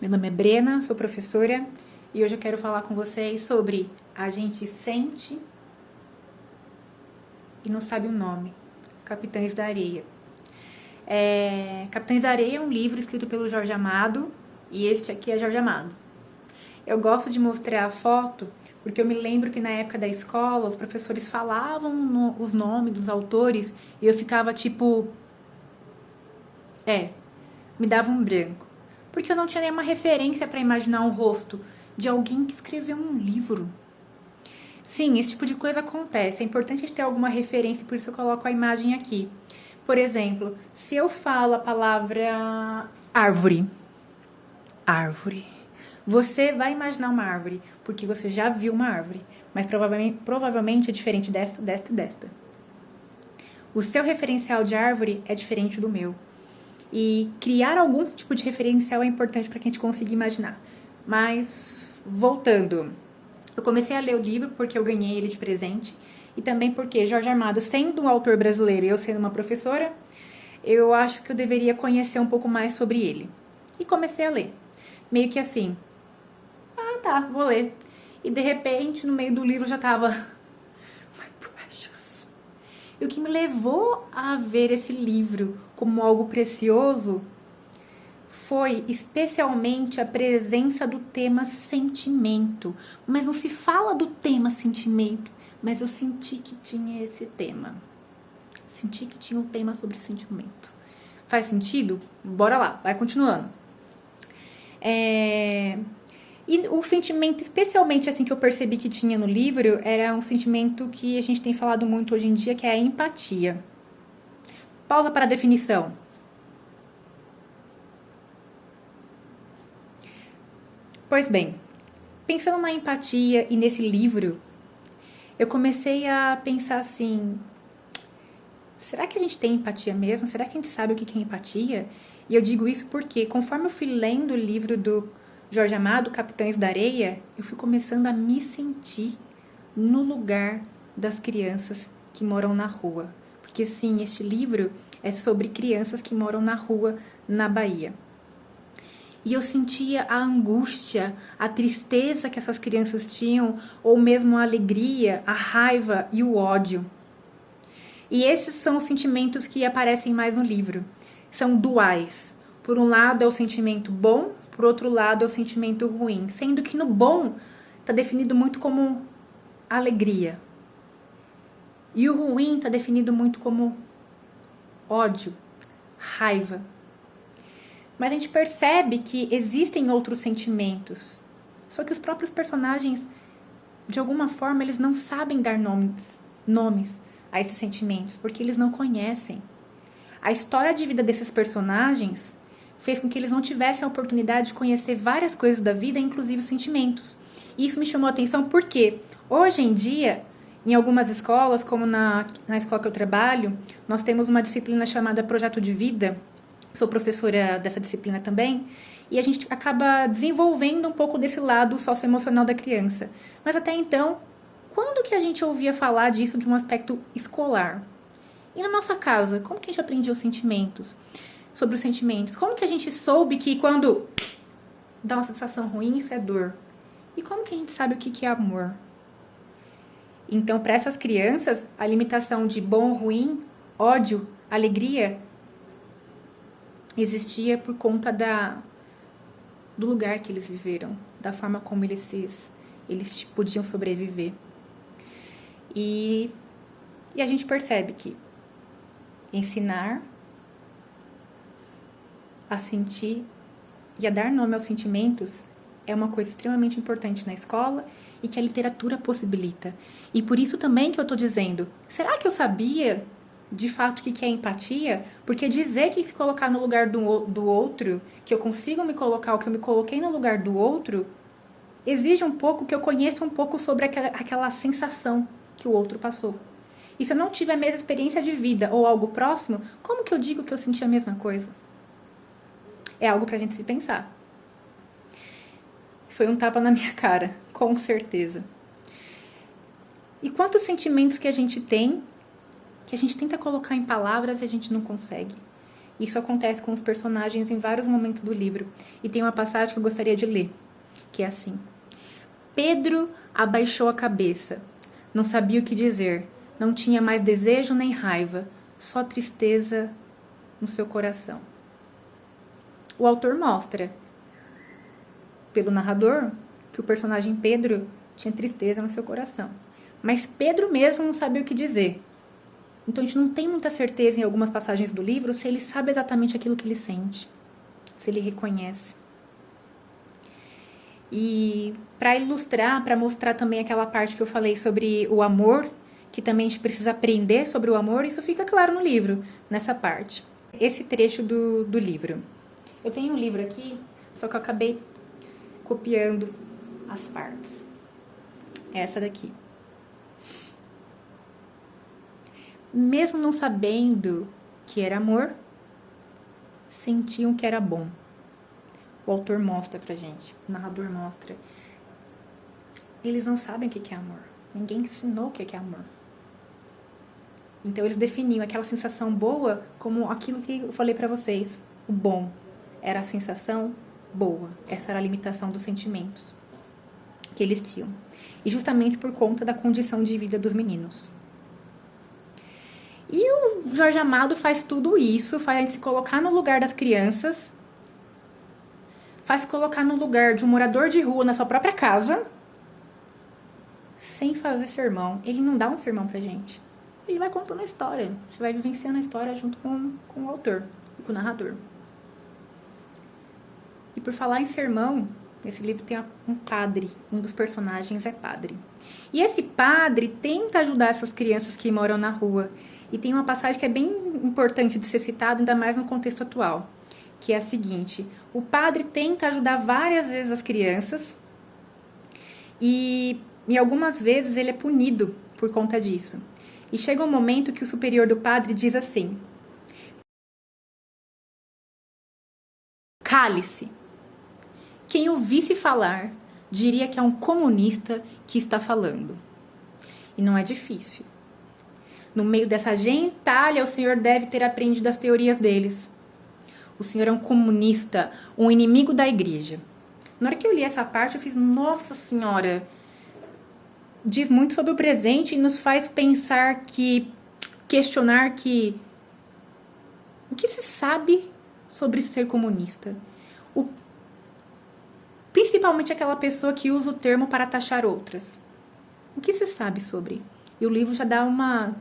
Meu nome é Brena, sou professora e hoje eu quero falar com vocês sobre a gente sente e não sabe o nome. Capitães da Areia. Capitães da Areia é um livro escrito pelo Jorge Amado e este aqui é Jorge Amado. Eu gosto de mostrar a foto porque eu me lembro que na época da escola os professores falavam os nomes dos autores e eu ficava tipo... me dava um branco. Porque eu não tinha nenhuma referência para imaginar um rosto de alguém que escreveu um livro. Sim, esse tipo de coisa acontece. É importante a gente ter alguma referência, por isso eu coloco a imagem aqui. Por exemplo, se eu falo a palavra árvore, você vai imaginar uma árvore, porque você já viu uma árvore, mas provavelmente é diferente desta. O seu referencial de árvore é diferente do meu. E criar algum tipo de referencial é importante para que a gente consiga imaginar. Mas, voltando, eu comecei a ler o livro porque eu ganhei ele de presente e também porque Jorge Amado, sendo um autor brasileiro e eu sendo uma professora, eu acho que eu deveria conhecer um pouco mais sobre ele. E comecei a ler. Meio que assim, tá, vou ler. E de repente, no meio do livro já tava... My precious. E o que me levou a ver esse livro como algo precioso foi especialmente a presença do tema sentimento. Mas não se fala do tema sentimento, mas eu senti que tinha esse tema. Senti que tinha um tema sobre sentimento. Faz sentido? Bora lá, vai continuando. E o sentimento, especialmente assim que eu percebi que tinha no livro, era um sentimento que a gente tem falado muito hoje em dia, que é a empatia. Pausa para a definição. Pois bem, pensando na empatia e nesse livro, eu comecei a pensar assim, será que a gente tem empatia mesmo? Será que a gente sabe o que é empatia? E eu digo isso porque, conforme eu fui lendo o livro do Jorge Amado, Capitães da Areia, eu fui começando a me sentir no lugar das crianças que moram na rua. Porque sim, este livro é sobre crianças que moram na rua, na Bahia. E eu sentia a angústia, a tristeza que essas crianças tinham, ou mesmo a alegria, a raiva e o ódio. E esses são os sentimentos que aparecem mais no livro. São duais. Por um lado é o sentimento bom, por outro lado é o sentimento ruim. Sendo que no bom está definido muito como alegria. E o ruim está definido muito como ódio, raiva. Mas a gente percebe que existem outros sentimentos. Só que os próprios personagens, de alguma forma, eles não sabem dar nomes a esses sentimentos, porque eles não conhecem. A história de vida desses personagens fez com que eles não tivessem a oportunidade de conhecer várias coisas da vida, inclusive os sentimentos. E isso me chamou a atenção porque, hoje em dia, em algumas escolas, como na escola que eu trabalho, nós temos uma disciplina chamada Projeto de Vida. Sou professora dessa disciplina também, e a gente acaba desenvolvendo um pouco desse lado socioemocional da criança. Mas até então, quando que a gente ouvia falar disso de um aspecto escolar? E na nossa casa, como que a gente aprendia os sentimentos? Sobre os sentimentos? Como que a gente soube que quando dá uma sensação ruim, isso é dor? E como que a gente sabe o que é amor? Então, para essas crianças, a limitação de bom, ruim, ódio, alegria existia por conta do lugar que eles viveram, da forma como eles podiam sobreviver. E a gente percebe que ensinar a sentir e a dar nome aos sentimentos é uma coisa extremamente importante na escola e que a literatura possibilita. E por isso também que eu estou dizendo, será que eu sabia de fato o que é empatia? Porque dizer que se colocar no lugar do outro, que eu consigo me colocar, ou que eu me coloquei no lugar do outro, exige um pouco que eu conheça um pouco sobre aquela sensação que o outro passou. E se eu não tiver a mesma experiência de vida ou algo próximo, como que eu digo que eu senti a mesma coisa? É algo pra gente se pensar. Foi um tapa na minha cara, com certeza. E quantos sentimentos que a gente tem, que a gente tenta colocar em palavras e a gente não consegue. Isso acontece com os personagens em vários momentos do livro. E tem uma passagem que eu gostaria de ler, que é assim: Pedro abaixou a cabeça. Não sabia o que dizer. Não tinha mais desejo nem raiva, só tristeza no seu coração. O autor mostra, pelo narrador, que o personagem Pedro tinha tristeza no seu coração. Mas Pedro mesmo não sabia o que dizer. Então a gente não tem muita certeza em algumas passagens do livro se ele sabe exatamente aquilo que ele sente, se ele reconhece. E para ilustrar, para mostrar também aquela parte que eu falei sobre o amor, que também a gente precisa aprender sobre o amor, isso fica claro no livro, nessa parte. Esse trecho do livro. Eu tenho um livro aqui, só que eu acabei copiando as partes. Essa daqui. Mesmo não sabendo que era amor, sentiam que era bom. O autor mostra pra gente, o narrador mostra. Eles não sabem o que é amor. Ninguém ensinou o que é amor. Então eles definiam aquela sensação boa como aquilo que eu falei pra vocês. O bom era a sensação boa. Essa era a limitação dos sentimentos que eles tinham. E justamente por conta da condição de vida dos meninos. E o Jorge Amado faz tudo isso, faz a gente se colocar no lugar das crianças, faz se colocar no lugar de um morador de rua na sua própria casa, sem fazer sermão. Ele não dá um sermão pra gente. Ele vai contando a história. Você vai vivenciando a história junto com o autor, com o narrador. E por falar em sermão, nesse livro tem um padre, um dos personagens é padre. E esse padre tenta ajudar essas crianças que moram na rua. E tem uma passagem que é bem importante de ser citada, ainda mais no contexto atual, que é a seguinte: o padre tenta ajudar várias vezes as crianças e algumas vezes ele é punido por conta disso. E chega um momento que o superior do padre diz assim: cale-se. Quem ouvisse falar diria que é um comunista que está falando. E não é difícil. No meio dessa gentalha, o senhor deve ter aprendido as teorias deles. O senhor é um comunista, um inimigo da igreja. Na hora que eu li essa parte, eu fiz, nossa senhora, diz muito sobre o presente e nos faz pensar questionar o que se sabe sobre ser comunista. Principalmente aquela pessoa que usa o termo para taxar outras. O que se sabe sobre? E o livro já dá uma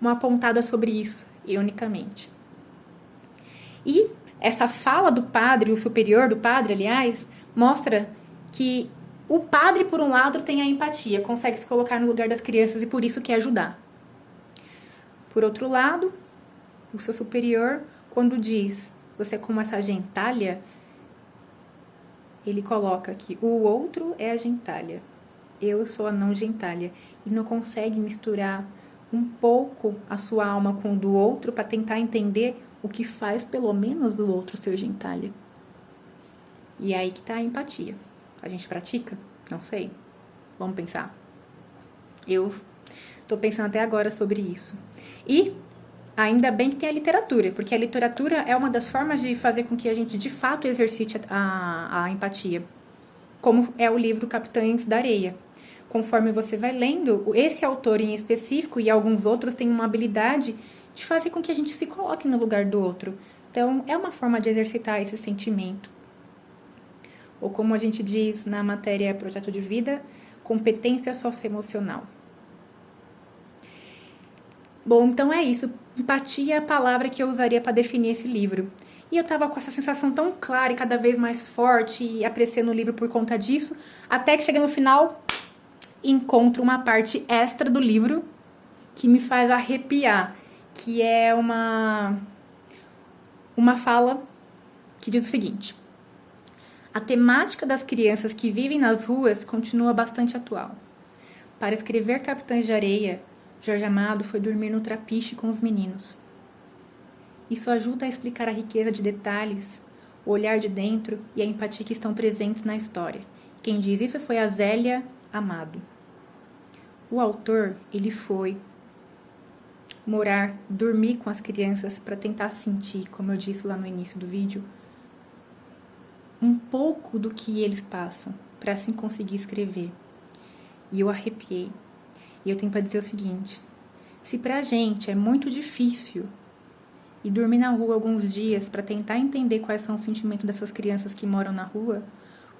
apontada sobre isso, ironicamente. E essa fala do padre, o superior do padre, aliás, mostra que o padre, por um lado, tem a empatia, consegue se colocar no lugar das crianças e por isso quer ajudar. Por outro lado, o seu superior, quando diz, você é como essa gentalha, ele coloca que o outro é a gentalha, eu sou a não gentalha, e não consegue misturar um pouco a sua alma com o do outro para tentar entender o que faz pelo menos o outro ser gentalha. E é aí que está a empatia. A gente pratica? Não sei. Vamos pensar. Eu estou pensando até agora sobre isso. E ainda bem que tem a literatura, porque a literatura é uma das formas de fazer com que a gente de fato exercite a empatia. Como é o livro Capitães da Areia. Conforme você vai lendo, esse autor em específico e alguns outros têm uma habilidade de fazer com que a gente se coloque no lugar do outro. Então, é uma forma de exercitar esse sentimento. Ou como a gente diz na matéria Projeto de Vida, competência socioemocional. Bom, então é isso. Empatia é a palavra que eu usaria para definir esse livro. E eu estava com essa sensação tão clara e cada vez mais forte e apreciando o livro por conta disso, até que chega no final, encontro uma parte extra do livro que me faz arrepiar, que é uma fala que diz o seguinte: a temática das crianças que vivem nas ruas continua bastante atual. Para escrever Capitães de Areia, Jorge Amado foi dormir no trapiche com os meninos. Isso ajuda a explicar a riqueza de detalhes, o olhar de dentro e a empatia que estão presentes na história. Quem diz isso foi a Zélia Amado. O autor, ele foi morar, dormir com as crianças para tentar sentir, como eu disse lá no início do vídeo, um pouco do que eles passam para assim conseguir escrever. E eu arrepiei. E eu tenho para dizer o seguinte: se pra gente é muito difícil ir dormir na rua alguns dias para tentar entender quais são os sentimentos dessas crianças que moram na rua,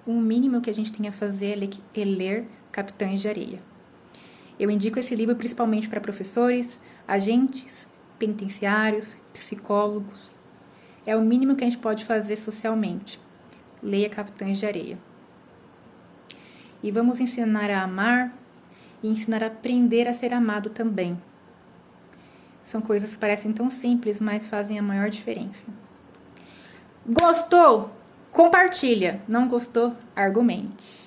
o mínimo que a gente tem a fazer é ler Capitães de Areia. Eu indico esse livro principalmente para professores, agentes penitenciários, psicólogos. É o mínimo que a gente pode fazer socialmente. Leia Capitães de Areia. E vamos ensinar a amar e ensinar a aprender a ser amado também. São coisas que parecem tão simples, mas fazem a maior diferença. Gostou? Compartilha. Não gostou? Argumente.